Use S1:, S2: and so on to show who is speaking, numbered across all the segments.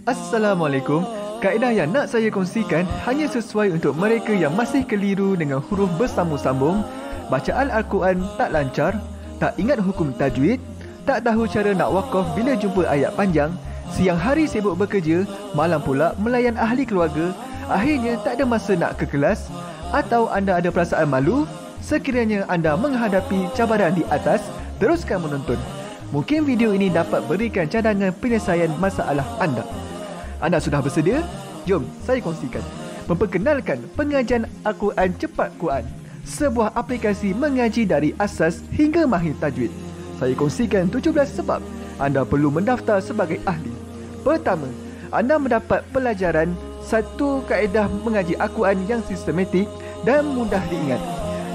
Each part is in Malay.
S1: Assalamualaikum. Kaedah yang nak saya kongsikan hanya sesuai untuk mereka yang masih keliru dengan huruf bersambung-sambung, bacaan Al-Quran tak lancar, tak ingat hukum tajwid, tak tahu cara nak wakaf bila jumpa ayat panjang, siang hari sibuk bekerja, malam pula melayan ahli keluarga, akhirnya tak ada masa nak ke kelas, atau anda ada perasaan malu. Sekiranya anda menghadapi cabaran di atas, teruskan menonton. Mungkin video ini dapat berikan cadangan penyelesaian masalah anda. Anda sudah bersedia? Jom saya kongsikan. Memperkenalkan pengajian Al-Quran Cepat Quran, sebuah aplikasi mengaji dari asas hingga mahir tajwid. Saya kongsikan 17 sebab anda perlu mendaftar sebagai ahli. Pertama, anda mendapat pelajaran satu kaedah mengaji Al-Quran yang sistematik dan mudah diingat.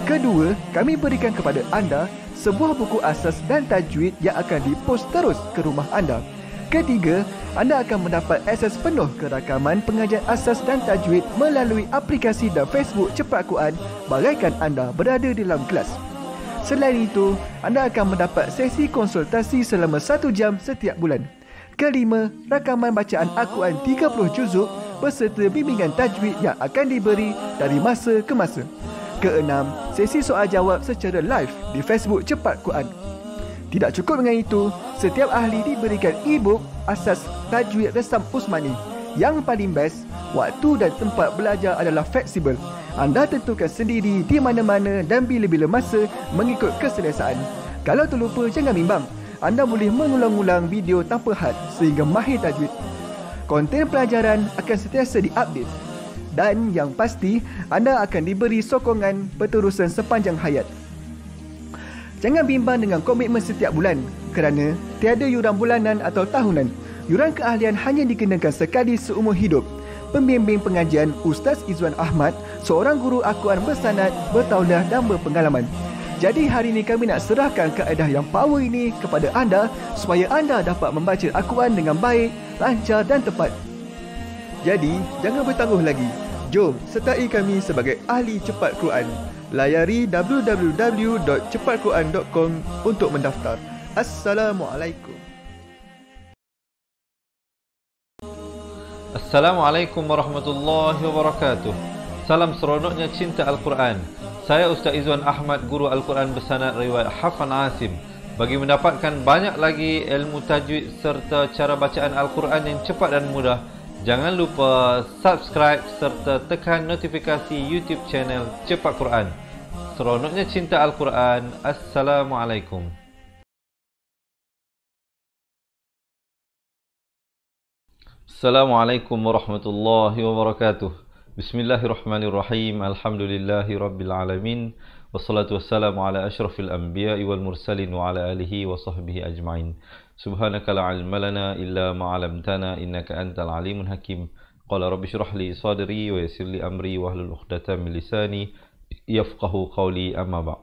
S1: Kedua, kami berikan kepada anda sebuah buku asas dan tajwid yang akan dipost terus ke rumah anda. Ketiga, anda akan mendapat akses penuh ke rakaman pengajian asas dan tajwid melalui aplikasi dan Facebook Cepat Quran bagaikan anda berada di dalam kelas. Selain itu, anda akan mendapat sesi konsultasi selama 1 jam setiap bulan. Kelima, rakaman bacaan Al-Quran 30 juzuk beserta bimbingan tajwid yang akan diberi dari masa ke masa. Keenam, sesi soal jawab secara live di Facebook Cepat Quran. Tidak cukup dengan itu, setiap ahli diberikan e-book asas tajwid resam Usmani. Yang paling best, waktu dan tempat belajar adalah fleksibel. Anda tentukan sendiri di mana-mana dan bila-bila masa mengikut keselesaan. Kalau terlupa, jangan bimbang. Anda boleh mengulang-ulang video tanpa had sehingga mahir tajwid. Konten pelajaran akan sentiasa diupdate. Dan yang pasti, anda akan diberi sokongan berterusan sepanjang hayat. Jangan bimbang dengan komitmen setiap bulan kerana tiada yuran bulanan atau tahunan. Yuran keahlian hanya dikenakan sekali seumur hidup. Pembimbing pengajian Ustaz Izwan Ahmad, seorang guru Al-Quran bersanad, bertauliah dan berpengalaman. Jadi hari ini kami nak serahkan kaedah yang power ini kepada anda supaya anda dapat membaca Al-Quran dengan baik, lancar dan tepat. Jadi, jangan bertangguh lagi. Jom sertai kami sebagai ahli cepat Quran. Layari www.cepatquran.com untuk mendaftar. Assalamualaikum.
S2: Assalamualaikum warahmatullahi wabarakatuh. Salam seronoknya cinta Al-Quran. Saya Ustaz Izwan Ahmad, guru Al-Quran bersanad riwayat Hafan Asim. Bagi mendapatkan banyak lagi ilmu tajwid serta cara bacaan Al-Quran yang cepat dan mudah, jangan lupa subscribe serta tekan notifikasi YouTube channel Cepat Quran. Seronoknya cinta Al-Quran. Assalamualaikum. Assalamualaikum warahmatullahi wabarakatuh. Bismillahirrahmanirrahim. Alhamdulillahi rabbil alamin. Wassalatu wassalamu ala ashrafil anbiya'i wal mursalin wa ala alihi wa sahbihi ajma'in. Subhanaka la ilma lana illa ma 'allamtana innaka antal alimul hakim. Qala rabbi shrah li sadri wa yassir li amri wahlul 'uqdatam min lisani yafqahu qawli, amma ba'.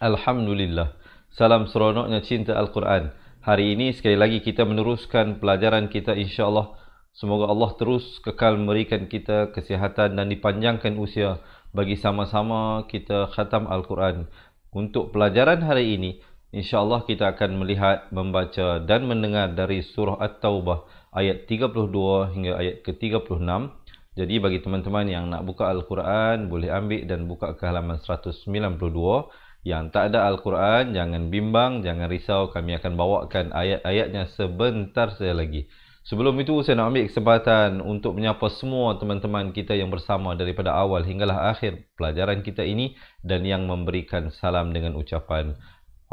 S2: Alhamdulillah. Salam seronoknya cinta Al-Quran. Hari ini sekali lagi kita meneruskan pelajaran kita, insya-Allah. Semoga Allah terus kekal memberikan kita kesihatan dan dipanjangkan usia bagi sama-sama kita khatam Al-Quran. Untuk pelajaran hari ini, insya-Allah kita akan melihat, membaca dan mendengar dari surah At-Taubah ayat 32 hingga ayat ke-36. Jadi bagi teman-teman yang nak buka Al-Quran, boleh ambil dan buka ke halaman 192. Yang tak ada Al-Quran, jangan bimbang, jangan risau. Kami akan bawakan ayat-ayatnya sebentar saja lagi. Sebelum itu, saya nak ambil kesempatan untuk menyapa semua teman-teman kita yang bersama daripada awal hinggalah akhir pelajaran kita ini dan yang memberikan salam dengan ucapan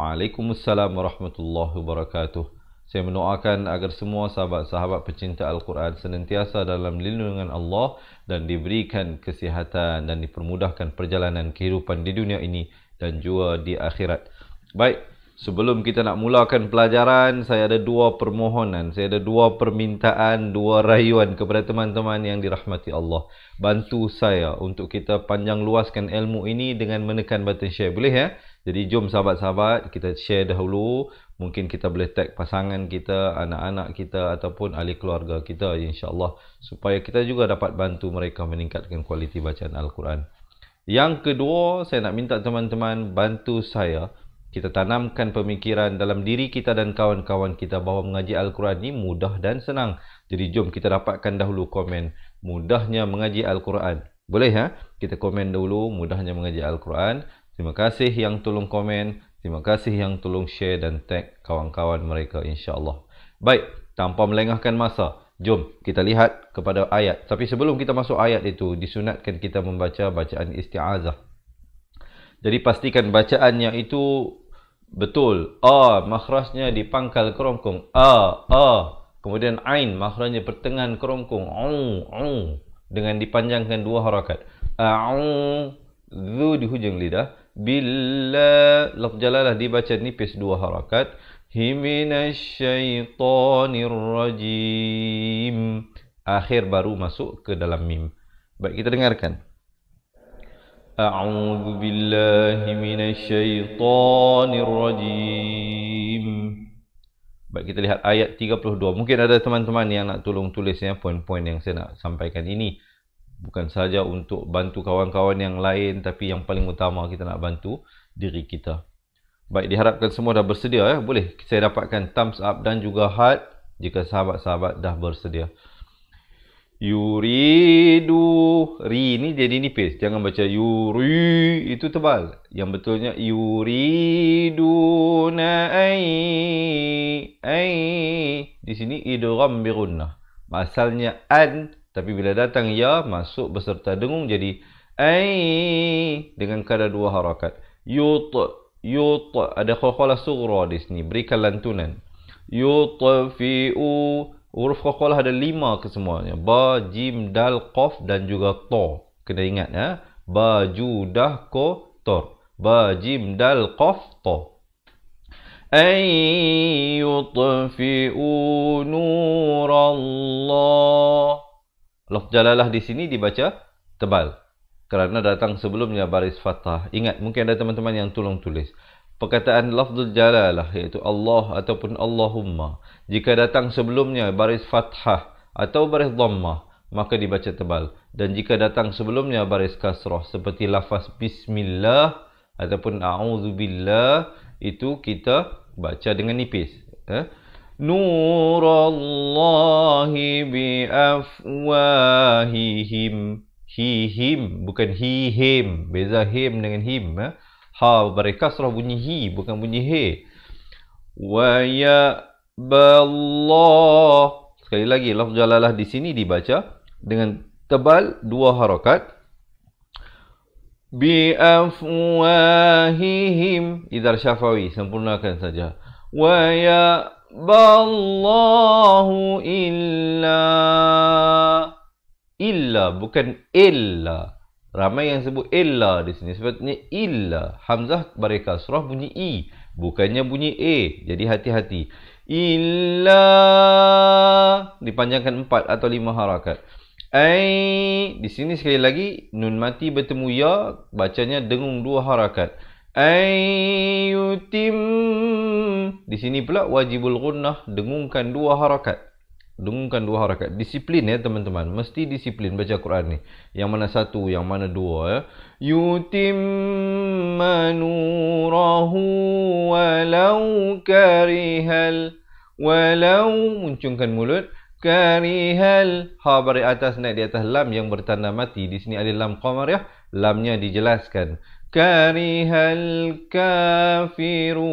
S2: Waalaikumsalam warahmatullahi wabarakatuh. Saya mendoakan agar semua sahabat-sahabat pecinta Al-Quran senantiasa dalam lindungan Allah dan diberikan kesihatan dan dipermudahkan perjalanan kehidupan di dunia ini dan juga di akhirat. Baik, sebelum kita nak mulakan pelajaran, saya ada dua permohonan, saya ada dua permintaan, dua rayuan kepada teman-teman yang dirahmati Allah. Bantu saya untuk kita panjang luaskan ilmu ini dengan menekan button share, boleh ya? Jadi jom sahabat-sahabat, kita share dahulu. Mungkin kita boleh tag pasangan kita, anak-anak kita ataupun ahli keluarga kita, insya-Allah, supaya kita juga dapat bantu mereka meningkatkan kualiti bacaan Al-Quran. Yang kedua, saya nak minta teman-teman bantu saya Kita tanamkan pemikiran dalam diri kita dan kawan-kawan kita bahawa mengaji Al-Quran ini mudah dan senang. Jadi jom kita dapatkan dahulu komen mudahnya mengaji Al-Quran. Boleh ha? Kita komen dahulu mudahnya mengaji Al-Quran. Terima kasih yang tolong komen. Terima kasih yang tolong share dan tag kawan-kawan mereka, insya-Allah. Baik, tanpa melengahkan masa, jom kita lihat kepada ayat. Tapi sebelum kita masuk ayat itu, disunatkan kita membaca bacaan isti'azah. Jadi pastikan bacaannya itu betul. Makhrajnya di pangkal kerongkong. Kemudian ain makhrajnya pertengahan kerongkong. Dengan dipanjangkan 2 harakat. Zu di hujung lidah. Billah, lafz jalalah dibaca nipis 2 harakat. Minasyaitonir rajim. Akhir baru masuk ke dalam mim. Baik, kita dengarkan. A'udzu billahi minasyaitonir rajim. Baik, kita lihat ayat 32. Mungkin ada teman-teman yang nak tolong tulis ya poin-poin yang saya nak sampaikan ini. Bukan saja untuk bantu kawan-kawan yang lain, tapi yang paling utama kita nak bantu diri kita. Baik, diharapkan semua dah bersedia ya. Boleh saya dapatkan thumbs up dan juga heart jika sahabat-sahabat dah bersedia. Yuridu, ri ni jadi nipis. Jangan baca yuri, itu tebal. Yang betulnya yuriduna ai. Di sini idgham bi gunnah. Asalnya an, tapi bila datang ya masuk beserta dengung jadi ai dengan kadar 2 harakat. Yut, ada qalqalah sughra di sini, berikan lantunan. Yutfi'u, huruf qalqalah ada 5 kesemuanya. Ba, jim, dal, qaf dan juga ta. Kena ingat ya. Ba, ju, dah, ko, tor. Ba, jim, dal, qaf, ta. Ay yutfi'u nurallah. Lafz jalalah di sini dibaca tebal kerana datang sebelumnya baris fathah. Ingat, mungkin ada teman-teman yang tolong tulis. Perkataan lafzul jalalah iaitu Allah ataupun Allahumma, jika datang sebelumnya baris fathah atau baris dhammah, maka dibaca tebal. Dan jika datang sebelumnya baris kasrah seperti lafaz bismillah ataupun a'udzubillah, itu kita baca dengan nipis. Nurallahi bi afwahihim. Hihim, bukan hihim. Beza him dengan him. Ha baris kasrah bunyi hi, bukan bunyi he. Wa ya'ballah. Sekali lagi, lafz jalalah di sini dibaca dengan tebal 2 harakat. Bi afwahihim. Idhar syafawi, sempurnakan saja. Wa ya'ballahu illa, bukan illa. Ramai yang sebut illa di sini. Sebabnya illa. Hamzah baris kasrah bunyi i, bukannya bunyi e. Jadi hati-hati. Illa dipanjangkan 4 atau 5 harakat. Ai, di sini sekali lagi nun mati bertemu ya, bacanya dengung 2 harakat. Ayyutim. Di sini pula wajibul gunnah, dengungkan 2 harakat. Dengungkan 2 harakat. Disiplin ya teman-teman. Mesti disiplin baca Quran ni. Yang mana 1, yang mana 2 ya. Yutimma nurahu walau karihal. Walau, muncungkan mulut. Karihal. Ha baris atas naik di atas lam yang bertanda mati. Di sini ada lam qamariyah. Lamnya dijelaskan. Karihal kafirun.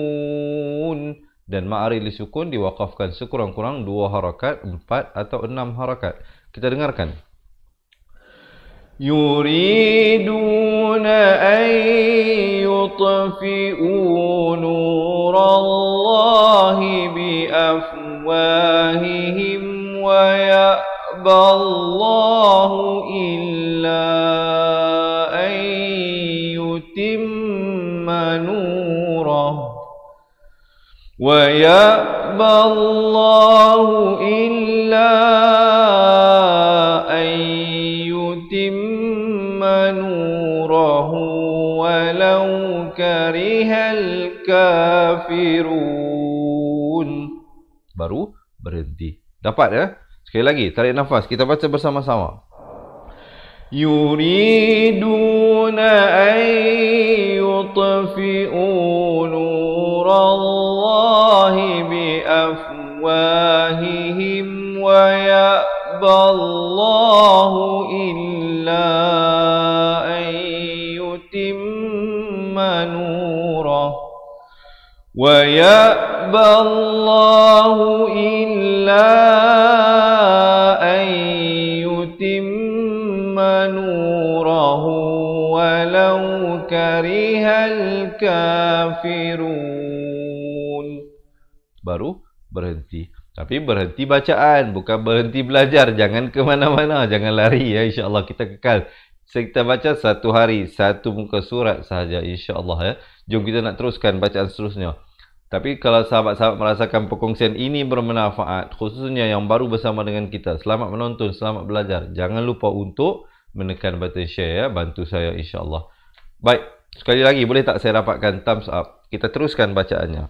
S2: Dan ma'aril sukun diwakafkan sekurang-kurang 2 harakat, 4 atau 6 harakat. Kita dengarkan. Yuriduna an yutfi'u nurallahi bi afwahihim wa ya'ballahu illa an yutimma nurahu. Wa ya'ballahu illa an yutimma nurahu walau karihal kafirun. Baru berhenti. Dapat ya? Sekali lagi, tarik nafas. Kita baca bersama-sama. Yuriduna an yutfi'u بأفواههم ويأبى الله إلا أن يتم نوره ويأبى الله إلا أن يتم نوره ولو كره الكافرون. Baru berhenti. Tapi berhenti bacaan, bukan berhenti belajar. Jangan ke mana-mana, jangan lari ya, insya-Allah kita kekal. Kita baca satu hari satu muka surat sahaja, insya-Allah ya. Jom kita nak teruskan bacaan seterusnya. Tapi kalau sahabat-sahabat merasakan perkongsian ini bermanfaat, khususnya yang baru bersama dengan kita, selamat menonton, selamat belajar. Jangan lupa untuk menekan button share ya, bantu saya insya-Allah. Baik, sekali lagi boleh tak saya dapatkan thumbs up? Kita teruskan bacaannya.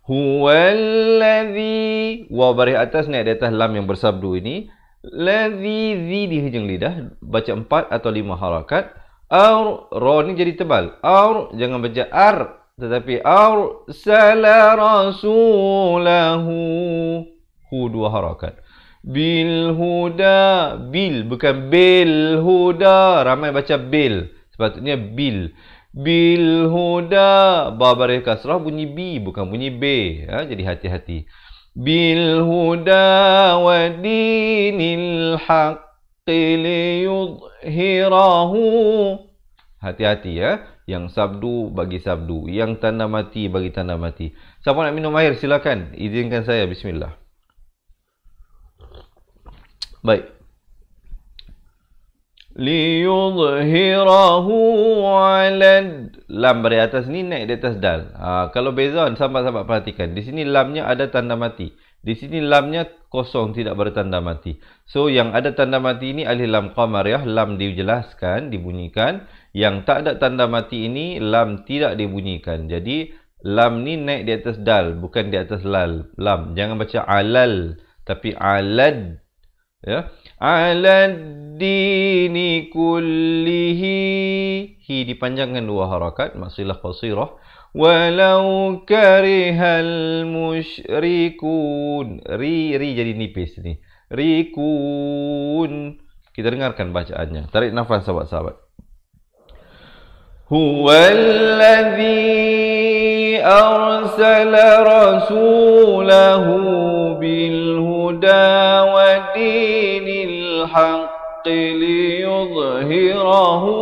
S2: Huwallazi, waw baris atas naik di atas lam yang bersabdu ini. Ladzi, zi di hujung lidah, baca 4 atau 5 harakat. Ar, ra ni jadi tebal. Ar, jangan baca ar, tetapi arsala rasulahu, hu 2 harakat. Bil huda, bil bukan bil huda, ramai baca bil, sepatutnya bil. Bil huda, ba baris kasrah bunyi b bukan bunyi b ya, jadi hati-hati. Bil huda wa dinil haqqi liyudhhirahu, hati-hati ya, yang sabdu bagi sabdu, yang tanda mati bagi tanda mati. Siapa nak minum air silakan, izinkan saya, bismillah. Baik. Liyudhhirahu 'alad, lam di atas ni naik di atas dal. Kalau beza sahabat-sahabat perhatikan, di sini lamnya ada tanda mati, di sini lamnya kosong tidak bertanda mati. So yang ada tanda mati ini alif lam qamariyah, lam dijelaskan dibunyikan. Yang tak ada tanda mati ini lam tidak dibunyikan. Jadi lam ni naik di atas dal, bukan di atas lam. Jangan baca alal tapi alad ya. Alad dini kullihi, hi dipanjangkan 2 harakat, maksilah qasirah. Walau karihal musyrikun, ri jadi nipis ni, rikun. Kita dengarkan bacaannya, tarik nafas sahabat-sahabat. Huwallazi arsala rasulahu bil huda wa dinil haqqi liyudhhirahu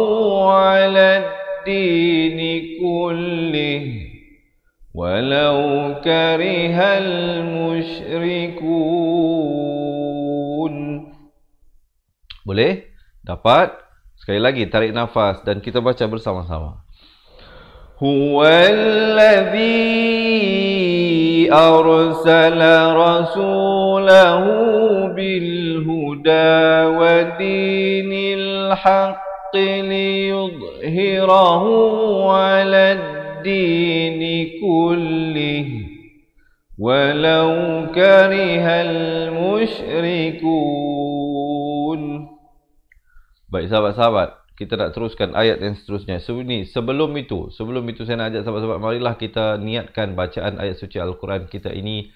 S2: 'alad dini kullih walau karihal musyrikun. Boleh? Dapat? Sekali lagi tarik nafas dan kita baca bersama-sama. Huwallazi arsala rasulahu bil huda wa dinil haqqi liyudhhirahu 'alad dini kullih walau karihal musyrikun. Baik sahabat-sahabat, kita nak teruskan ayat yang seterusnya. Sebelum itu saya nak ajak sahabat-sahabat, marilah kita niatkan bacaan ayat suci Al-Quran kita ini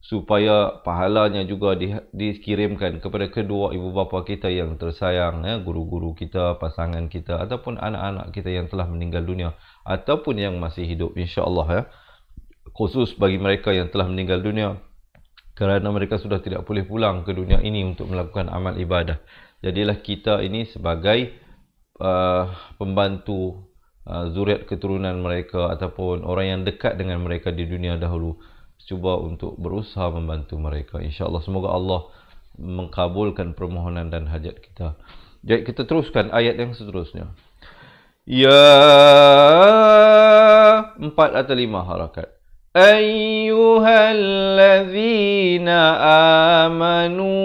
S2: supaya pahalanya juga dikirimkan kepada kedua ibu bapa kita yang tersayang ya, guru-guru kita, pasangan kita ataupun anak-anak kita yang telah meninggal dunia ataupun yang masih hidup, insya-Allah ya. Khusus bagi mereka yang telah meninggal dunia kerana mereka sudah tidak boleh pulang ke dunia ini untuk melakukan amal ibadah. Jadilah kita ini sebagai pembantu zuriat keturunan mereka ataupun orang yang dekat dengan mereka di dunia dahulu. Cuba untuk berusaha membantu mereka. InsyaAllah semoga Allah mengkabulkan permohonan dan hajat kita. Jadi kita teruskan ayat yang seterusnya. Ya, 4 atau 5 harakat. Ayyuhallazina amanu,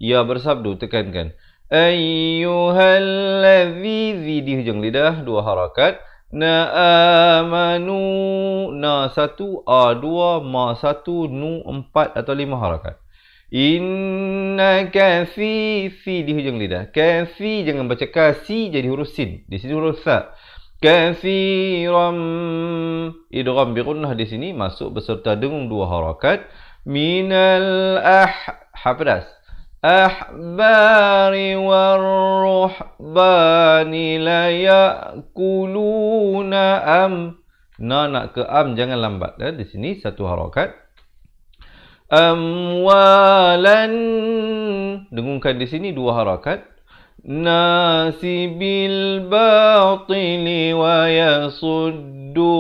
S2: ya bersabdu, tekankan. Ayyuhallazi, zi di hujung lidah 2 harakat. Na amanu, na 1, a 2, ma 1, nu 4 atau 5 harakat. Inna kafi, fi di hujung lidah. Kafi jangan baca kasi jadi huruf sin. Di sini huruf sa. Kafiram, idgham bi gunnah di sini masuk beserta dengung 2 harakat. minal hapedas ahbari warruhbani la ya'kuluna nak ke jangan lambat. Di sini satu harakat. Amwalan, dengungkan di sini dua harakat. Nasibil batili wa yasuddu.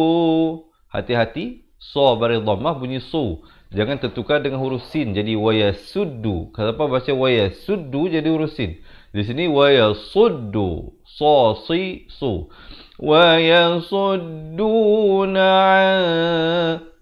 S2: Hati-hati, so bari dhammah bunyi su. Jangan tertukar dengan huruf sin jadi wa yasuddu. Kenapa baca wa yasuddu jadi huruf sin? Di sini wa yasuddu. So si su. Wa yasudduna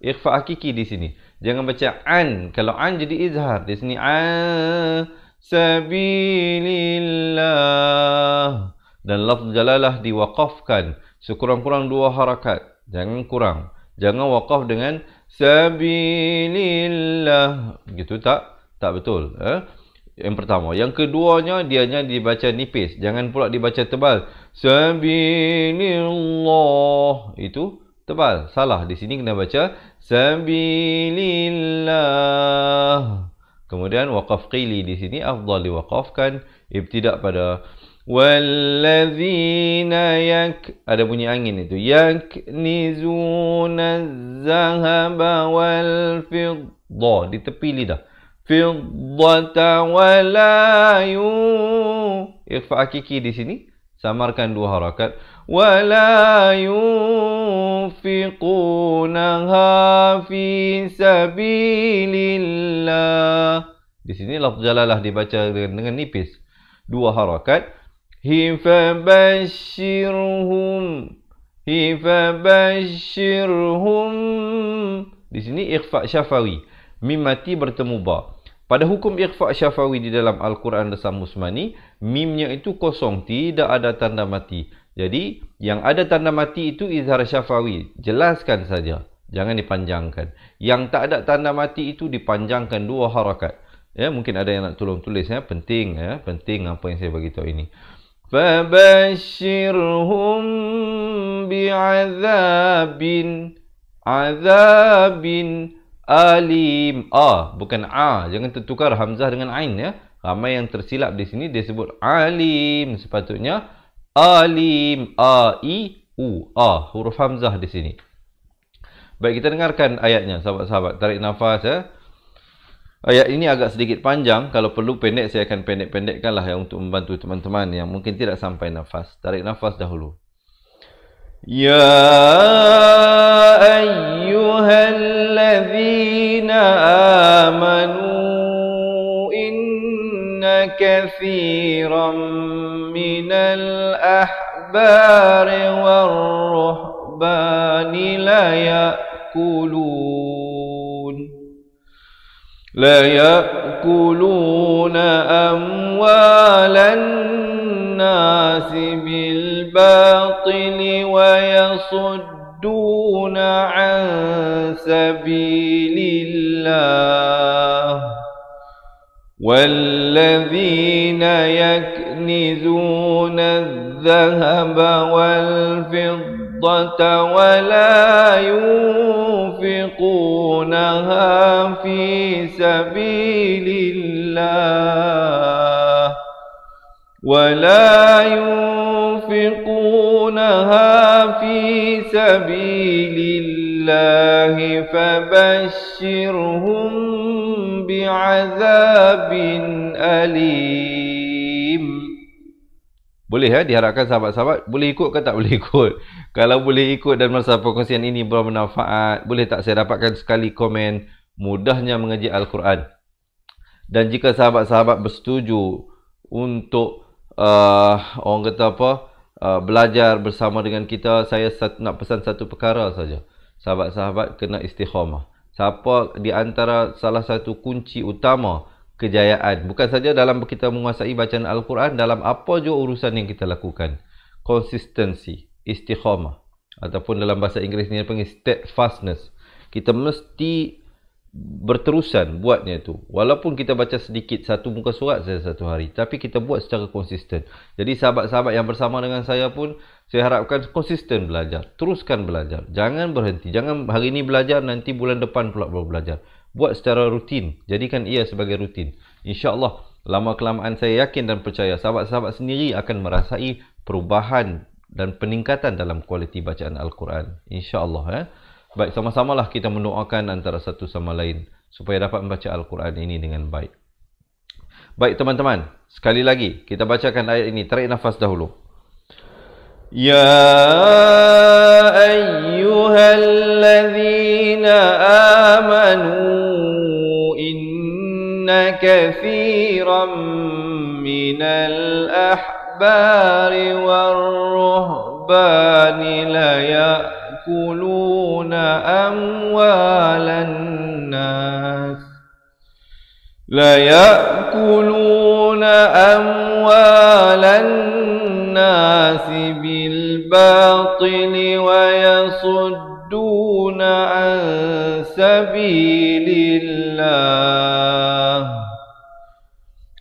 S2: ikhfa hakiki di sini. Jangan baca an. Kalau an jadi izhar. Di sini an sabilillah. Dan lafz jalalah diwaqafkan sekurang-kurang dua harakat. Jangan kurang. Jangan waqaf dengan sabilillah. Gitu tak? Tak betul. Yang pertama. Yang keduanya, dianya dibaca nipis. Jangan pula dibaca tebal. Sabilillah. Itu tebal. Salah. Di sini kena baca sabilillah. Kemudian waqaf qili di sini afdal diwaqafkan. Ibtidak pada wallazina ada bunyi angin itu. Yaknizuna zahaba wal fidda. Di tepi lidah. Fiddata wala ikhfa hakiki di sini. Samarkan dua harakat. Wala yunfiqunaha fi sabilillah. Di sini lafz jalalah dibaca dengan nipis. Dua harakat. Hifabashirhum. Di sini ikhfa syafawi. Mim mati bertemu ba. Pada hukum ikhfa syafawi di dalam Al-Quran Dasam Musmani, mimnya itu kosong, tidak ada tanda mati. Jadi, yang ada tanda mati itu izhar syafawi. Jelaskan saja, jangan dipanjangkan. Yang tak ada tanda mati itu dipanjangkan dua harakat. Ya, mungkin ada yang nak tolong tulis ya, penting penting apa yang saya bagi tahu ini. Fabashirhum bi'adzabin alim. Bukan jangan tertukar hamzah dengan ain ya. Ramai yang tersilap di sini dia sebut alim, sepatutnya alim. Huruf hamzah di sini. Baik, kita dengarkan ayatnya sahabat-sahabat. Tarik nafas ya. Ayat ini agak sedikit panjang. Kalau perlu pendek saya akan pendek-pendekkanlah ya, untuk membantu teman-teman yang mungkin tidak sampai nafas. Tarik nafas dahulu. Ya ayyuhalladzina amanu inna katsiran minal ahbari warruhbani la ya'kuluna amwalan nasi bil batili wa yasudduna an sabilillah walladzina yaknizuna adh-dhahaba wal fiddata wa la yunfiqunaha fi sabilillah ولا ينفقونها في سبيل الله فبشرهم بعذاب أليم. Boleh diharapkan sahabat-sahabat boleh ikut ke tak boleh ikut. Kalau boleh ikut dan merasa perkongsian ini bermanfaat, boleh tak saya dapatkan sekali komen mudahnya mengaji Al-Quran. Dan jika sahabat-sahabat bersetuju untuk orang kata belajar bersama dengan kita, saya nak pesan satu perkara saja. Sahabat-sahabat kena istiqamah. Siapa di antara salah satu kunci utama kejayaan, bukan saja dalam kita menguasai bacaan Al-Quran, dalam apa jua urusan yang kita lakukan, konsistensi, istiqamah, ataupun dalam bahasa Inggeris ni panggil steadfastness. Kita mesti berterusan buatnya tu. Walaupun kita baca sedikit satu muka surat saja satu hari, tapi kita buat secara konsisten. Jadi sahabat-sahabat yang bersama dengan saya pun, saya harapkan konsisten belajar. Teruskan belajar. Jangan berhenti. Jangan hari ini belajar, nanti bulan depan pula baru belajar. Buat secara rutin. Jadikan ia sebagai rutin. InsyaAllah, lama-kelamaan saya yakin dan percaya sahabat-sahabat sendiri akan merasai perubahan dan peningkatan dalam kualiti bacaan Al-Quran. InsyaAllah. Baik, sama-samalah kita mendoakan antara satu sama lain supaya dapat membaca Al-Quran ini dengan baik. Baik teman-teman, sekali lagi kita bacakan ayat ini. Tarik nafas dahulu. Ya ayyuhalladzina amanu inna kathiran minal ahbari warruhbani la ya'kuluna amwalan nas الناس بالباطل ويصدون عن سبيل الله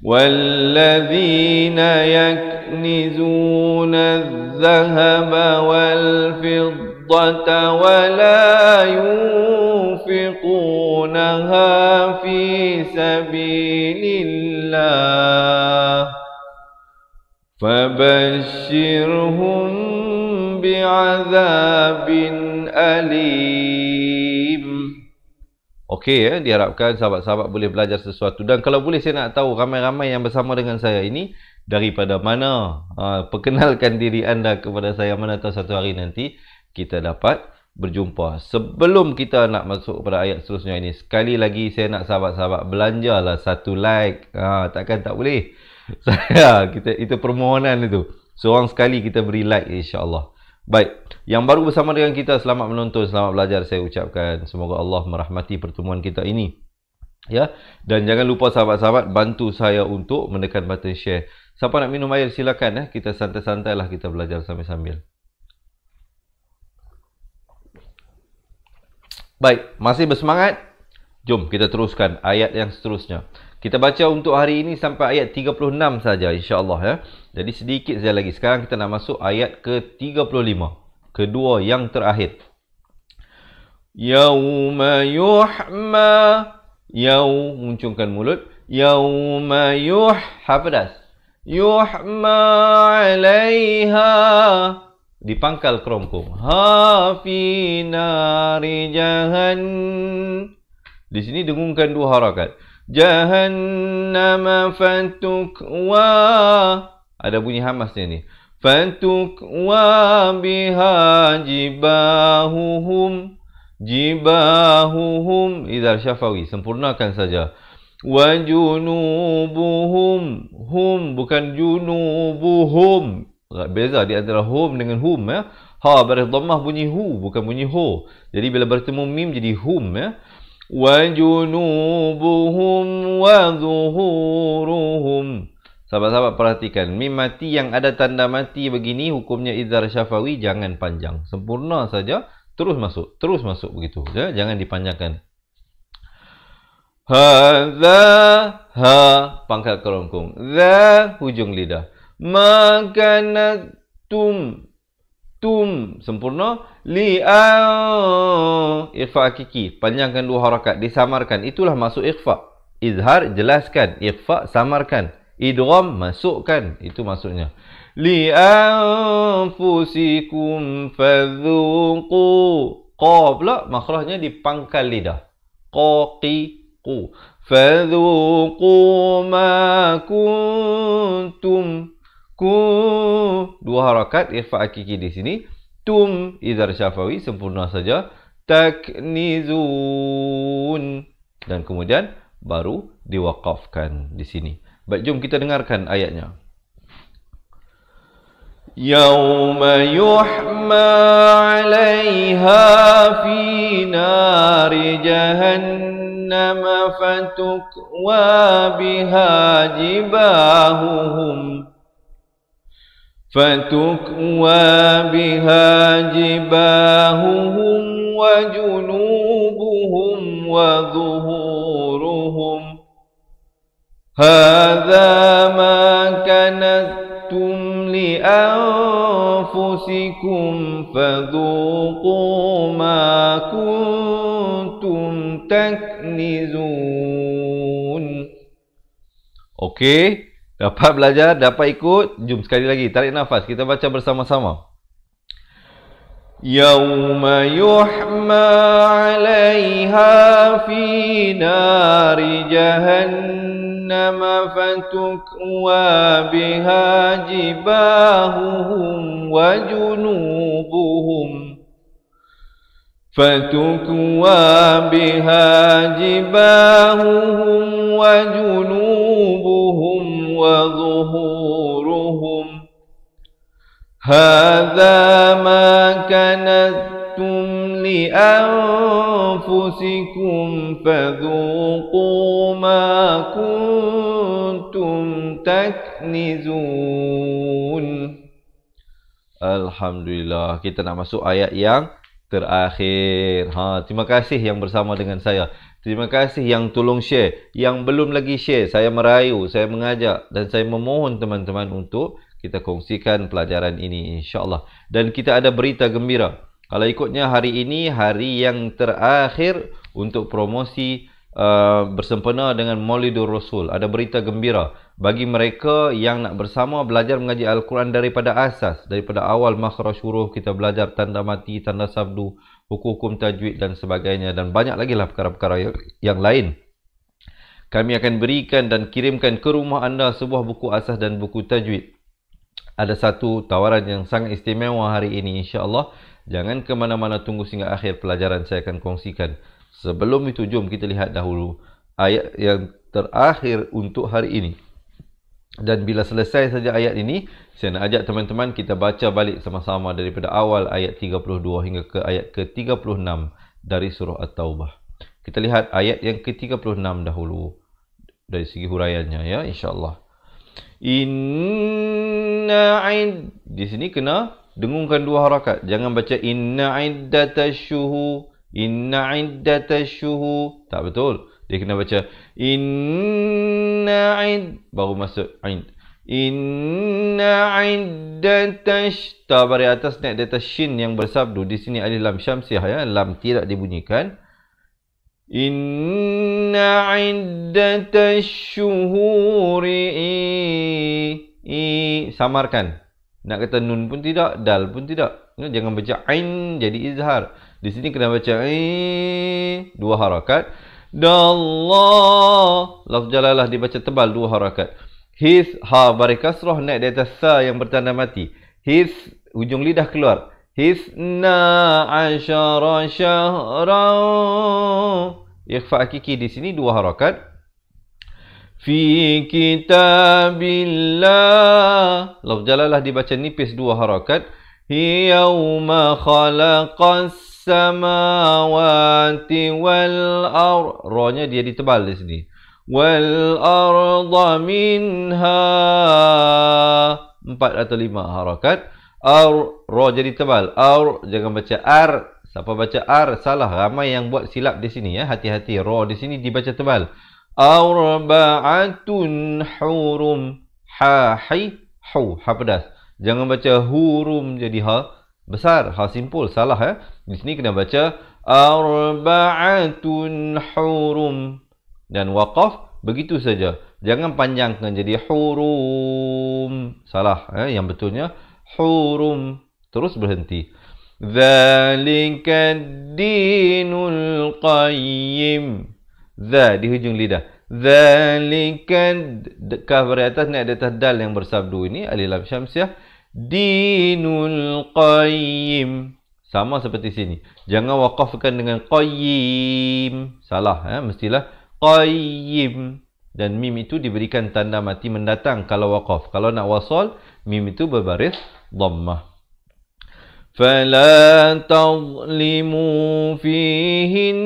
S2: والذين يكنزون الذهب والفضة ولا ينفقونها في سبيل الله فبشرهم بعذاب أليم. Okey, diharapkan sahabat-sahabat boleh belajar sesuatu. Dan kalau boleh saya nak tahu ramai-ramai yang bersama dengan saya ini daripada mana. Perkenalkan diri anda kepada saya, mana tahu satu hari nanti kita dapat berjumpa. Sebelum kita nak masuk kepada ayat seterusnya ini, sekali lagi saya nak sahabat-sahabat belanjalah satu like. Takkan tak boleh. Itu permohonan itu. Seorang sekali kita beri like, insya-Allah. Baik, yang baru bersama dengan kita, selamat menonton, selamat belajar saya ucapkan. Semoga Allah merahmati pertemuan kita ini. Ya, dan jangan lupa sahabat-sahabat bantu saya untuk menekan button share. Siapa nak minum air silakan. Kita santai-santailah kita belajar sambil-sambil. Baik, masih bersemangat? Jom kita teruskan ayat yang seterusnya. Kita baca untuk hari ini sampai ayat 36 saja, insya-Allah ya. Jadi sedikit saja lagi. Sekarang kita nak masuk ayat ke-35. Kedua yang terakhir. Yauma yuhma, muncungkan mulut. Yauma hafadas. Yuhma 'alaiha, dipangkal kerongkong. Ha fi nari jahannam. Di sini dengungkan dua harakat. Jahannam fatukwa. Ada bunyi hamasnya ni. Fatukwa biha jibahuhum. Jibahuhum. Idhar syafawi. Sempurnakan saja. Wa junubuhum. Hum bukan junubuhum. Beza di antara hum dengan hum ya. Ha baris dhammah bunyi hu bukan bunyi ho. Jadi bila bertemu mim jadi hum ya. Wa junubuhum wa zuhuruhum. Sahabat-sahabat perhatikan, mim mati yang ada tanda mati begini hukumnya idhar syafawi, jangan panjang. Sempurna saja, terus masuk begitu ya, jangan dipanjangkan. Hadza, ha pangkal kerongkong. Za hujung lidah. Makanatum, tum sempurna. Ikhfa hakiki, panjangkan dua harakat, disamarkan, itulah masuk ikhfa. Izhar jelaskan, ikhfa samarkan, idgham masukkan, itu maksudnya. Li'anfusikum fadzuqu, qa pula makhrajnya dipangkal lidah. Qa qi qu. Fadzuqu ma kuntum, dua harakat ikhfa hakiki di sini. Tum idhar syafawi sempurna saja. Taknizun, dan kemudian baru diwaqafkan di sini. Baik, jom kita dengarkan ayatnya. Yauma yuhma 'alaiha fi nari jahannam fatukwa biha jibahuhum. فَتُكْوَى بِهَا جِبَاهُهُمْ وَجُنُوبُهُمْ وَظُهُورُهُمْ هَذَا مَا كَنَزْتُمْ لِأَنفُسِكُمْ فَذُوقُوا مَا كُنْتُمْ تكنزون. Okey, dapat belajar, dapat ikut. Jom sekali lagi, tarik nafas, kita baca bersama-sama. يوم يحمى عليها في نار جهنم فتكوى بها جباههم وجنوبهم وظهورهم هذا ما كنزتم لأنفسكم فذوقوا ما كنتم تكنزون. Alhamdulillah, kita nak masuk ayat yang terakhir. Terima kasih yang bersama dengan saya. Terima kasih yang tolong share. Yang belum lagi share, saya merayu, saya mengajak dan saya memohon teman-teman untuk kita kongsikan pelajaran ini insya-Allah. Dan kita ada berita gembira. Kalau ikutnya hari ini hari yang terakhir untuk promosi bersempena dengan Maulidur Rasul. Ada berita gembira bagi mereka yang nak bersama belajar mengaji Al-Quran daripada asas, daripada awal makhraj huruf, kita belajar tanda mati, tanda sabdu, hukum-hukum tajwid dan sebagainya, dan banyak lagi lah perkara-perkara yang lain. Kami akan berikan dan kirimkan ke rumah anda sebuah buku asas dan buku tajwid. Ada satu tawaran yang sangat istimewa hari ini insya-Allah. Jangan ke mana-mana, tunggu sehingga akhir pelajaran saya akan kongsikan. Sebelum itu jom kita lihat dahulu ayat yang terakhir untuk hari ini. Dan bila selesai saja ayat ini, saya nak ajak teman-teman kita baca balik sama-sama daripada awal ayat 32 hingga ke ayat ke-36 dari surah At-Taubah. Kita lihat ayat yang ke-36 dahulu dari segi huraiannya ya insya-Allah. Di sini kena dengungkan dua harakat. Jangan baca inna iddatasyuhu, inna iddatasyuhu. Tak betul. Dia kena baca inna baru masuk ain. Inna iddatash. Tabari atas naik di atas shin yang bersabdu. Di sini alif lam syamsiah ya. Lam tidak dibunyikan. Inna iddatasyuhuri. Samarkan. Nak kata nun pun tidak, dal pun tidak. Jangan baca ain jadi izhar. Di sini kena baca dua harakat. Dallah. Lafz jalalah dibaca tebal dua harakat. His ha bari kasrah naik di atas sa yang bertanda mati. His ujung lidah keluar. Hisna asyara syahran. Ikhfa hakiki di sini dua harakat. Fi kitabillah. Lafz jalalah dibaca nipis dua harakat. Yauma khalaqas samawati wal ard. Ra-nya dia ditebal di sini. Wal arda minha. 4 atau 5 harakat. Ra jadi tebal. Jangan baca ar. Siapa baca ar salah. Ramai yang buat silap di sini ya. Hati-hati. Ra di sini dibaca tebal. Arba'atun hurum. Ha hi hu. Ha pedas. Jangan baca hurum jadi ha besar. Ha simpul. Salah ya. Di sini kena baca arba'atun hurum. Dan waqaf begitu saja. Jangan panjangkan jadi hurum. Salah ya. Yang betulnya hurum. Terus berhenti. Dzalika dinul qayyim. Dza di hujung lidah. Dzalika kaf dari atas naik di atas dal yang bersabdu ini alif lam syamsiah. Dinul qayyim. Sama seperti sini. Jangan waqafkan dengan qayyim. Salah ya, mestilah qayyim. Dan mim itu diberikan tanda mati mendatang kalau waqaf. Kalau nak wasal, mim itu berbaris dhammah. Fala tazlimu fihin.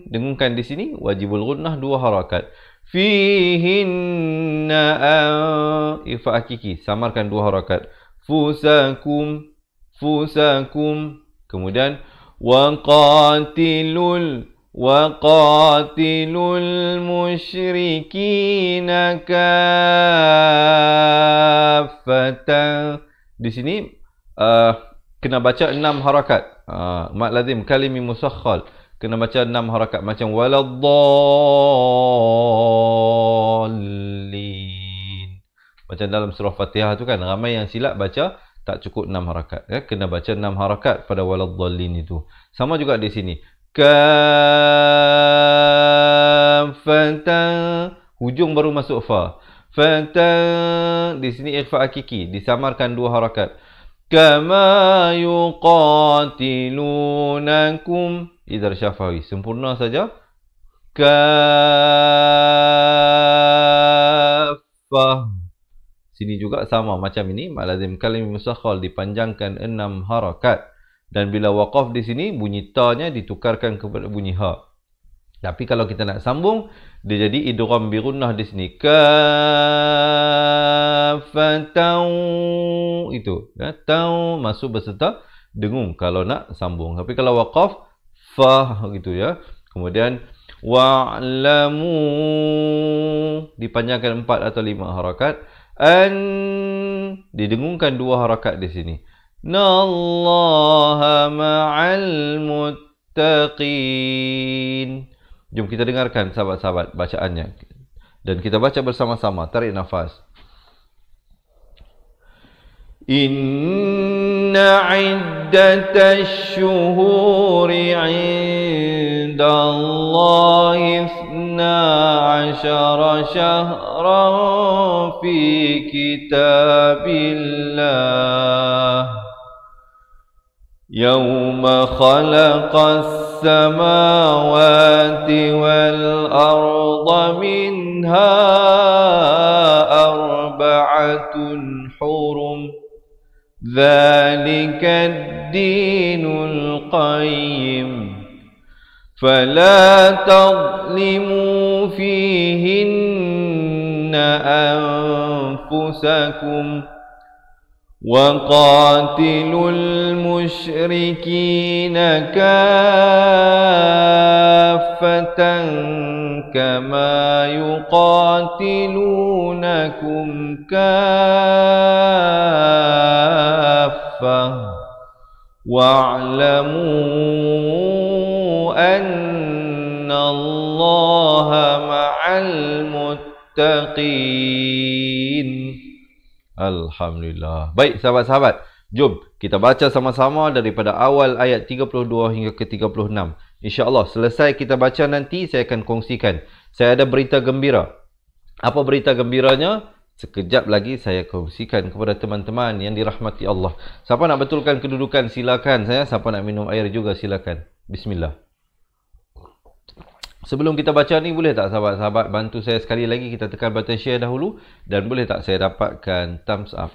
S2: Dengungkan di sini wajibul gunnah dua harakat. Fihinna ifa hakiki. Samarkan dua harakat. Fusakum. Fusakum. Kemudian waqatilul musyrikina kaffatan. Di sini kena baca 6 harakat. Mat lazim kalimi musakhkhal. kena baca 6 harakat. Macam waladdallin. Macam dalam surah Fatihah tu kan, ramai yang silap baca tak cukup 6 harakat. Kena baca 6 harakat pada waladdallin itu. Sama juga di sini. Kafatan, hujung baru masuk fa. Fatan, di sini ikhfa hakiki, disamarkan 2 harakat. Kama yuqatilunakum, idhar syafawi, sempurna saja. Kafah, sini juga sama macam ini. Mad lazim kalim musakhkhal dipanjangkan 6 harakat. Dan bila waqaf di sini, bunyi ta-nya ditukarkan kepada bunyi ha. Tapi kalau kita nak sambung, dia jadi idgham bi gunnah di sini. Kafatau, itu ya, tau masuk berserta dengung kalau nak sambung. Tapi kalau waqaf, fa gitu ya. Kemudian wa'lamu, dipanjangkan 4 atau 5 harakat. An, didengungkan 2 harakat di sini. Nallaha ma'al muttaqin. Jom kita dengarkan sahabat-sahabat bacaannya. Dan kita baca bersama-sama. Tarik nafas. Inna iddatash syuhuri indallahi 12 syahran fi kitabillah. يوم خلق السماوات والأرض منها 4 حرم ذلك الدين القيم فلا تظلموا فيهن أنفسكم وقاتلوا المشركين كافة كما يقاتلونكم كافة واعلموا أن الله مع المتقين. Alhamdulillah. Baik sahabat-sahabat, jom kita baca sama-sama daripada awal ayat 32 hingga ke 36. InsyaAllah selesai kita baca nanti saya akan kongsikan. Saya ada berita gembira. Apa berita gembiranya? Sekejap lagi saya kongsikan kepada teman-teman yang dirahmati Allah. Siapa nak betulkan kedudukan silakan. Siapa nak minum air juga silakan. Bismillah. Sebelum kita baca ni, boleh tak sahabat-sahabat bantu saya sekali lagi, kita tekan button share dahulu, dan boleh tak saya dapatkan thumbs up.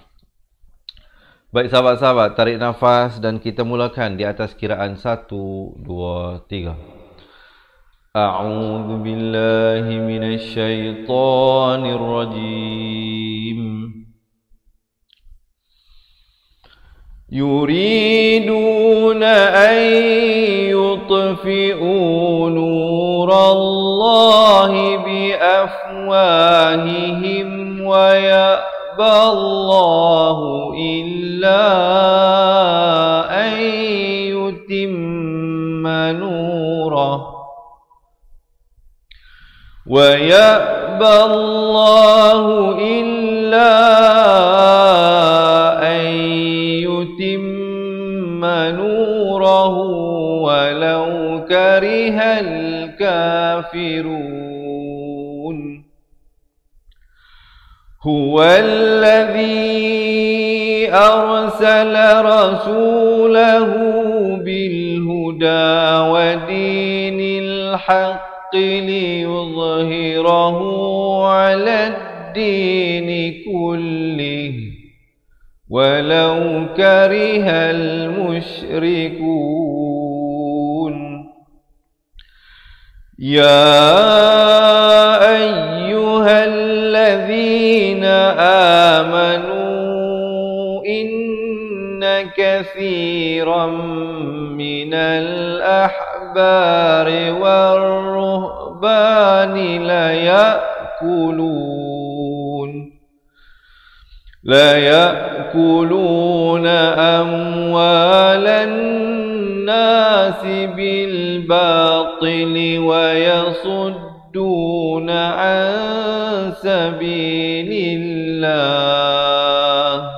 S2: Baik sahabat-sahabat, tarik nafas dan kita mulakan di atas kiraan 1, 2, 3. A'udzu billahi minasyaitonir rajim. Yuriduna an yutfi'u nurallahi bi afwahihim wa ya'ballahu illa an yutimma nurah wa ya'ballahu illa نوره ولو كره الكافرون هو الذي أرسل رسوله بالهدى ودين الحق ليظهره على الدين كله ولو كره المشركون يا أيها الذين آمنوا إن كثيرا من الأحبار والرهبان لا يأكلون أموال الناس بالباطل ويصدون عن سبيل الله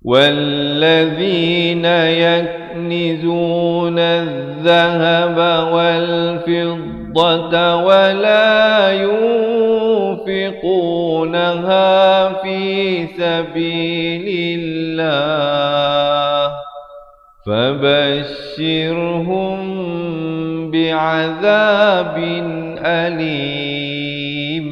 S2: والذين يكنزون الذهب والفضة ولا ينفقونها في سبيل الله فبشرهم بعذاب أليم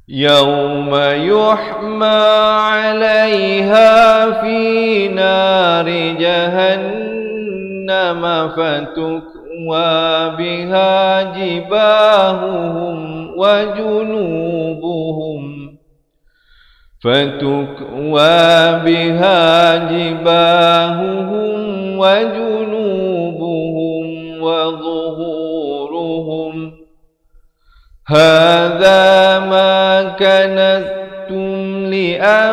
S2: يوم يحمى عليها في نار جهنم فتكوى بها جباههم وجنوبهم وظهورهم هذا ما كنزتم لأنفسكم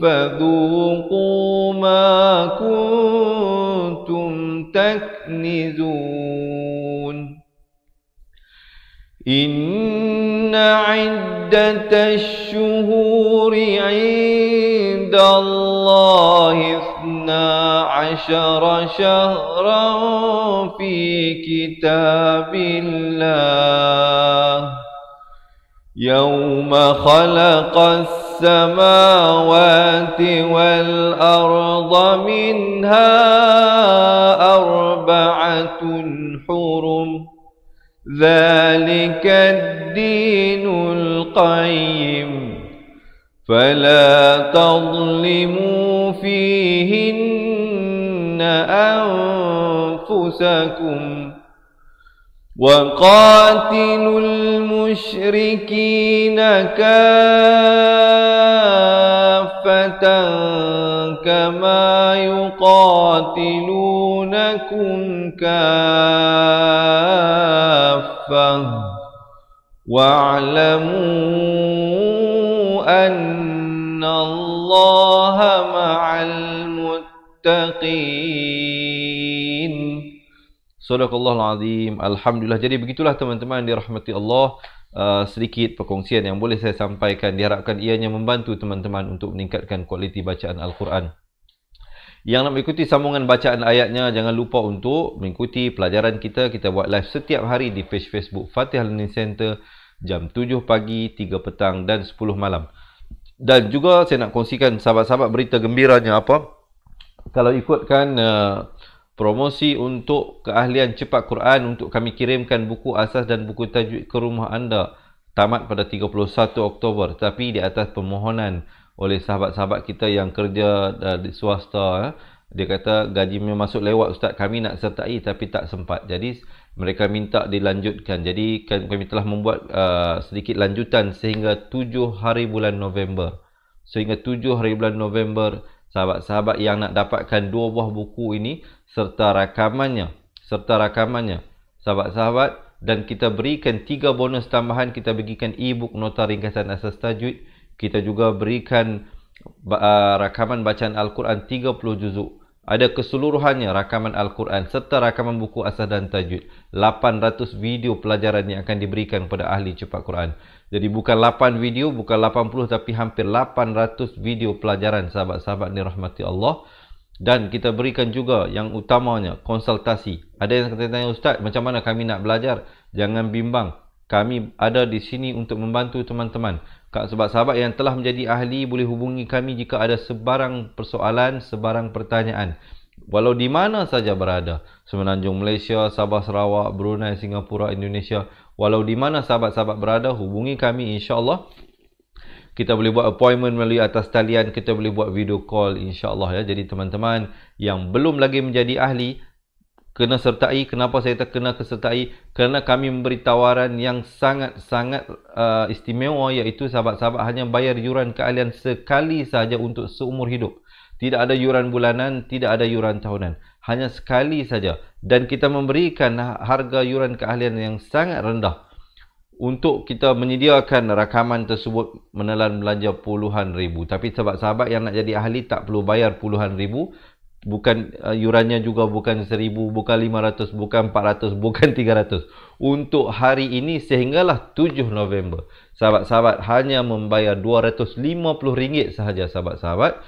S2: فذوقوا ما كنتم تكنزون إن عدة الشهور عند الله 12 شهرا في كتاب الله يوم خلق السماوات والأرض منها 4 حرم ذلك الدين القيم فلا تظلموا فيهن أنفسكم وقاتلوا المشركين كافة كما يقاتلونكم كافة واعلموا أن الله مع المتقين. Sadaqallahul Azim. Alhamdulillah. Jadi begitulah teman-teman dirahmati Allah, sedikit perkongsian yang boleh saya sampaikan. Diharapkan ianya membantu teman-teman untuk meningkatkan kualiti bacaan Al-Quran. Yang nak mengikuti sambungan bacaan ayatnya, jangan lupa untuk mengikuti pelajaran kita. Kita buat live setiap hari di page Facebook Fatihah Learning Center jam 7 pagi, 3 petang dan 10 malam. Dan juga saya nak kongsikan sahabat-sahabat berita gembiranya apa? Kalau ikutkan promosi untuk keahlian cepat Quran, untuk kami kirimkan buku asas dan buku tajwid ke rumah anda, tamat pada 31 Oktober, tapi di atas permohonan oleh sahabat-sahabat kita yang kerja di swasta. Dia kata gajinya masuk lewat ustaz, kami nak sertai tapi tak sempat, jadi mereka minta dilanjutkan. Jadi kami telah membuat sedikit lanjutan sehingga 7 hari bulan November. Sehingga 7 hari bulan November, sahabat-sahabat yang nak dapatkan 2 buah buku ini serta rakamannya, sahabat-sahabat, dan kita berikan 3 bonus tambahan. Kita berikan e-book nota ringkasan asas tajwid. Kita juga berikan rakaman bacaan Al-Quran 30 juzuk. Ada keseluruhannya rakaman Al-Quran serta rakaman buku asas dan tajwid. 800 video pelajaran yang akan diberikan kepada ahli cepat Quran. Jadi bukan 8 video, bukan 80, tapi hampir 800 video pelajaran sahabat-sahabat dirahmati Allah. Dan kita berikan juga yang utamanya konsultasi. Ada yang tanya, ustaz, macam mana kami nak belajar? Jangan bimbang. Kami ada di sini untuk membantu teman-teman. Sahabat-sahabat yang telah menjadi ahli boleh hubungi kami jika ada sebarang persoalan, sebarang pertanyaan. Walau di mana saja berada. Semenanjung Malaysia, Sabah, Sarawak, Brunei, Singapura, Indonesia. Walau di mana sahabat-sahabat berada, hubungi kami, insya-Allah. Kita boleh buat appointment melalui atas talian, kita boleh buat video call, insya-Allah ya. Jadi teman-teman yang belum lagi menjadi ahli, kena sertai. Kenapa saya tak kena kesertai? Kerana kami memberi tawaran yang sangat-sangat istimewa, iaitu sahabat-sahabat hanya bayar yuran keahlian sekali sahaja untuk seumur hidup. Tidak ada yuran bulanan, tidak ada yuran tahunan. Hanya sekali saja. Dan kita memberikan harga yuran keahlian yang sangat rendah. untuk kita menyediakan rakaman tersebut menelan belanja puluhan ribu. Tapi sahabat-sahabat yang nak jadi ahli tak perlu bayar puluhan ribu. Bukan yurannya juga bukan 1,000, bukan 500, bukan 400, bukan 300. Untuk hari ini sehinggalah 7 November. Sahabat-sahabat hanya membayar RM250 sahaja sahabat-sahabat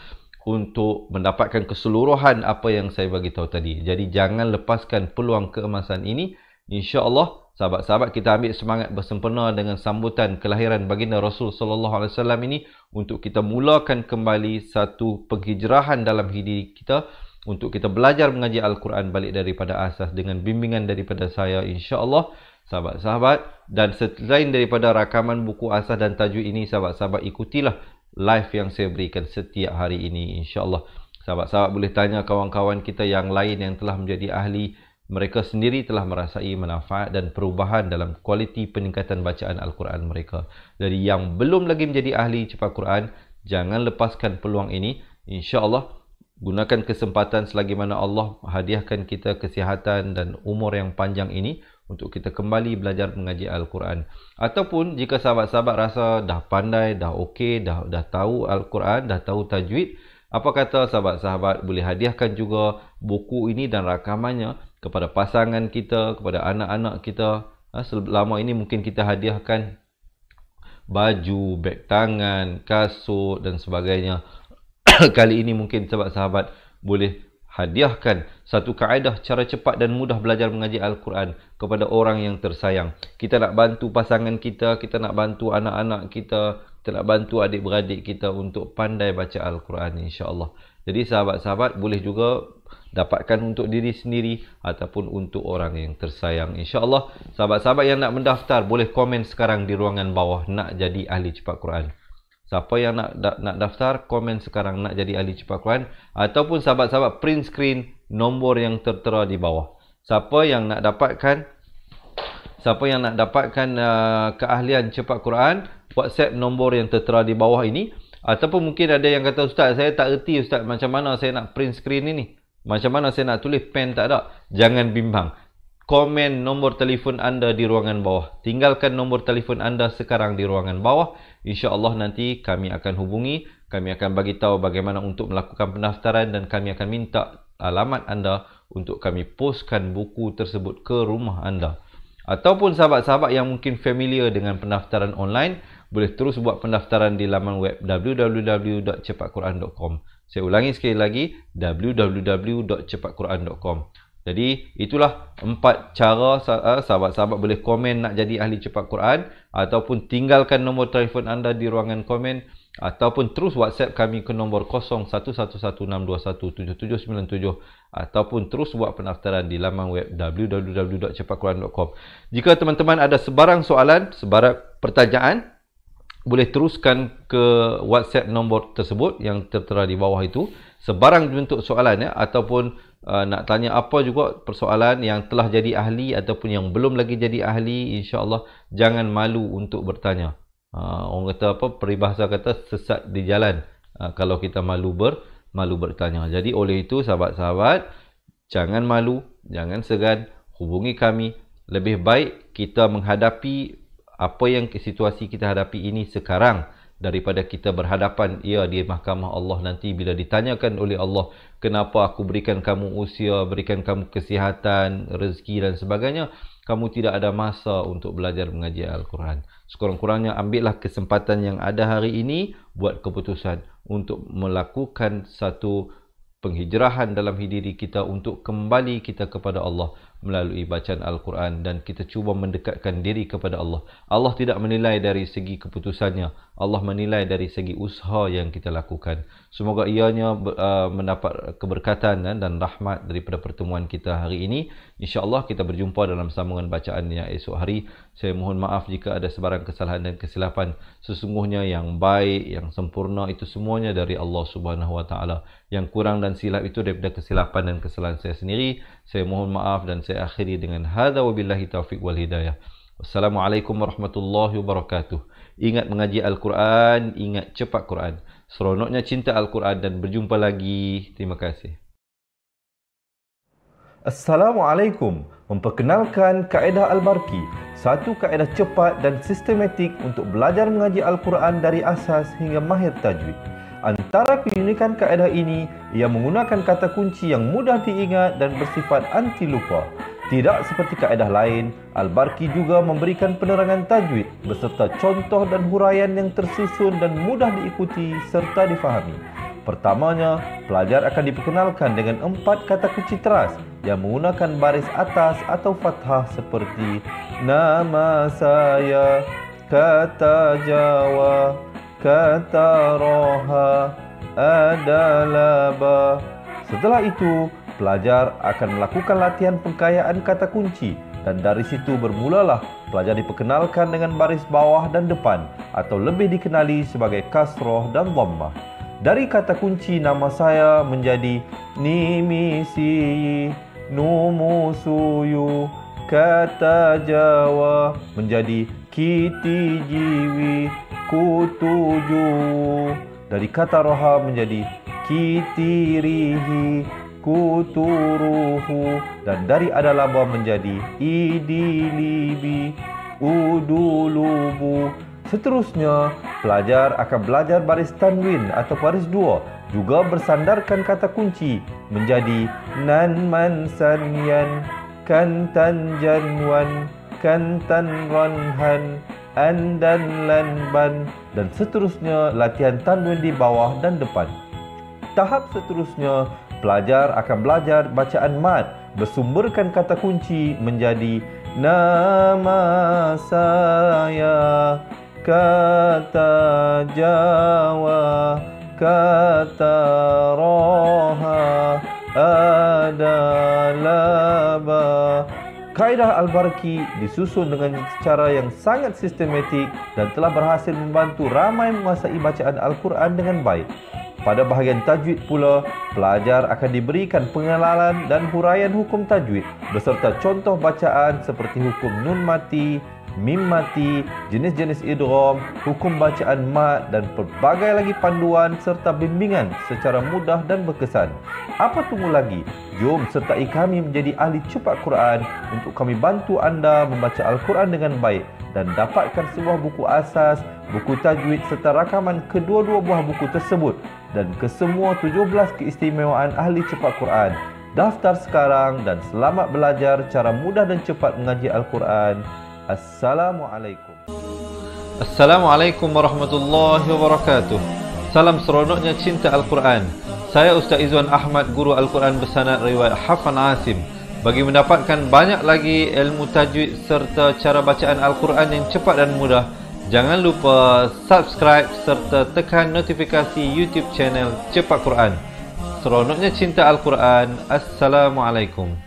S2: untuk mendapatkan keseluruhan apa yang saya bagi tahu tadi. Jadi jangan lepaskan peluang keemasan ini. InsyaAllah sahabat-sahabat kita ambil semangat bersempena dengan sambutan kelahiran baginda Rasul sallallahu alaihi wasallam ini untuk kita mulakan kembali satu penghijrahan dalam hidup kita untuk kita belajar mengaji Al-Quran balik daripada asas dengan bimbingan daripada saya insya-Allah sahabat-sahabat. Dan selain daripada rakaman buku asas dan tajwid ini, sahabat-sahabat ikutilah live yang saya berikan setiap hari ini insya-Allah. Sahabat-sahabat boleh tanya kawan-kawan kita yang lain yang telah menjadi ahli, mereka sendiri telah merasai manfaat dan perubahan dalam kualiti peningkatan bacaan Al-Quran mereka. Jadi yang belum lagi menjadi ahli cepat Quran, jangan lepaskan peluang ini. InsyaAllah gunakan kesempatan selagi mana Allah hadiahkan kita kesihatan dan umur yang panjang ini untuk kita kembali belajar mengaji Al-Quran. Ataupun jika sahabat-sahabat rasa dah pandai, dah okey, dah tahu Al-Quran, dah tahu tajwid, apa kata sahabat-sahabat boleh hadiahkan juga buku ini dan rakamannya kepada pasangan kita, kepada anak-anak kita. Selama ini mungkin kita hadiahkan baju, beg tangan, kasut dan sebagainya. Kali ini mungkin sahabat-sahabat boleh hadiahkan satu kaedah cara cepat dan mudah belajar mengaji Al-Quran kepada orang yang tersayang. Kita nak bantu pasangan kita, kita nak bantu anak-anak kita, kita nak bantu adik-beradik kita untuk pandai baca Al-Quran insya-Allah. Jadi sahabat-sahabat boleh juga dapatkan untuk diri sendiri ataupun untuk orang yang tersayang insya-Allah. Sahabat-sahabat yang nak mendaftar boleh komen sekarang di ruangan bawah nak jadi ahli cepat Quran. Siapa yang nak daftar, komen sekarang nak jadi ahli cepat Quran. Ataupun sahabat-sahabat print screen nombor yang tertera di bawah. Siapa yang nak dapatkan keahlian cepat Quran, WhatsApp nombor yang tertera di bawah ini. Ataupun mungkin ada yang kata, Ustaz, saya tak erti Ustaz, macam mana saya nak print screen ini? Macam mana saya nak tulis, pen tak ada? Jangan bimbang. Komen nombor telefon anda di ruangan bawah. Tinggalkan nombor telefon anda sekarang di ruangan bawah. InsyaAllah nanti kami akan hubungi. Kami akan bagi tahu bagaimana untuk melakukan pendaftaran dan kami akan minta alamat anda untuk kami postkan buku tersebut ke rumah anda. Ataupun sahabat-sahabat yang mungkin familiar dengan pendaftaran online, boleh terus buat pendaftaran di laman web www.cepatquran.com. Saya ulangi sekali lagi, www.cepatquran.com. Jadi itulah 4 cara sahabat-sahabat boleh komen nak jadi ahli cepat Quran, ataupun tinggalkan nombor telefon anda di ruangan komen, ataupun terus WhatsApp kami ke nombor 011162179797, ataupun terus buat pendaftaran di laman web www.cepatquran.com. Jika teman-teman ada sebarang soalan, sebarang pertanyaan, boleh teruskan ke WhatsApp nombor tersebut yang tertera di bawah itu. Sebarang bentuk soalan ataupun nak tanya apa juga persoalan yang telah jadi ahli ataupun yang belum lagi jadi ahli, insya-Allah jangan malu untuk bertanya. Orang kata apa, peribahasa kata sesat di jalan kalau kita malu bertanya. Jadi oleh itu sahabat-sahabat, jangan malu, jangan segan, hubungi kami. Lebih baik kita menghadapi apa yang situasi kita hadapi ini sekarang daripada kita berhadapan di mahkamah Allah nanti bila ditanyakan oleh Allah, kenapa aku berikan kamu usia, berikan kamu kesihatan, rezeki dan sebagainya, kamu tidak ada masa untuk belajar mengaji Al-Quran. Sekurang-kurangnya ambillah kesempatan yang ada hari ini, buat keputusan untuk melakukan satu penghijrahan dalam diri kita untuk kembali kita kepada Allah melalui bacaan Al-Quran, dan kita cuba mendekatkan diri kepada Allah. Allah tidak menilai dari segi keputusannya, Allah menilai dari segi usaha yang kita lakukan. Semoga ianya mendapat keberkatan dan rahmat daripada pertemuan kita hari ini. InsyaAllah kita berjumpa dalam sambungan bacaan yang esok hari. Saya mohon maaf jika ada sebarang kesalahan dan kesilapan. Sesungguhnya yang baik, yang sempurna itu semuanya dari Allah Subhanahu Wa Taala. Yang kurang dan silap itu daripada kesilapan dan kesalahan saya sendiri. Saya mohon maaf dan saya akhiri dengan hadza wabillahi taufiq wal hidayah. Wassalamualaikum warahmatullahi wabarakatuh. Ingat mengaji Al-Quran, ingat cepat Quran. Seronoknya cinta Al-Quran dan berjumpa lagi. Terima kasih.
S3: Assalamualaikum. Memperkenalkan kaedah Al-Barki, satu kaedah cepat dan sistematik untuk belajar mengaji Al-Quran dari asas hingga mahir tajwid. Antara keunikan kaedah ini, ia menggunakan kata kunci yang mudah diingat dan bersifat anti lupa. Tidak seperti kaedah lain, Al-Barki juga memberikan penerangan tajwid beserta contoh dan huraian yang tersusun dan mudah diikuti serta difahami. Pertamanya, pelajar akan diperkenalkan dengan 4 kata kunci teras yang menggunakan baris atas atau fathah seperti nama saya, kata Jawa, kata Roha, adalah ba. Setelah itu, pelajar akan melakukan latihan pengkayaan kata kunci dan dari situ bermulalah pelajar diperkenalkan dengan baris bawah dan depan atau lebih dikenali sebagai kasroh dan dhammah. Dari kata kunci nama saya menjadi nimisi, numusuyu, kata Jawa menjadi kiti jiwi, kutuju. Dari kata roha menjadi kitirihi, kuturuhu. Dan dari adalaba menjadi idilibi, udulubu. Seterusnya, pelajar akan belajar baris tanwin atau baris dua, juga bersandarkan kata kunci menjadi nan man sanyan, kan tan janwan, kan tan ranhan, an dan lan ban, dan seterusnya latihan tanwin di bawah dan depan. Tahap seterusnya, pelajar akan belajar bacaan mad bersumberkan kata kunci menjadi nama saya, kata Jawa, kata Roha, adalah ba. Kaedah Al-Barki disusun dengan cara yang sangat sistematik dan telah berhasil membantu ramai menguasai bacaan Al-Quran dengan baik. Pada bahagian tajwid pula, pelajar akan diberikan pengenalan dan huraian hukum tajwid beserta contoh bacaan seperti hukum nun mati, mim mati, jenis-jenis idgham, hukum bacaan mad dan pelbagai lagi panduan serta bimbingan secara mudah dan berkesan. Apa tunggu lagi? Jom sertai kami menjadi ahli cepat Quran untuk kami bantu anda membaca Al-Quran dengan baik dan dapatkan sebuah buku asas, buku tajwid serta rakaman kedua-dua buah buku tersebut dan kesemua 17 keistimewaan ahli cepat Quran. Daftar sekarang dan selamat belajar cara mudah dan cepat mengaji Al-Quran. Assalamualaikum.
S2: Assalamualaikum warahmatullahi wabarakatuh. Salam seronoknya cinta Al-Quran. Saya Ustaz Izwan Ahmad, guru Al-Quran bersanad riwayat Hafan Asim. Bagi mendapatkan banyak lagi ilmu tajwid serta cara bacaan Al-Quran yang cepat dan mudah, jangan lupa subscribe serta tekan notifikasi YouTube channel Cepat Quran. Seronoknya cinta Al-Quran. Assalamualaikum.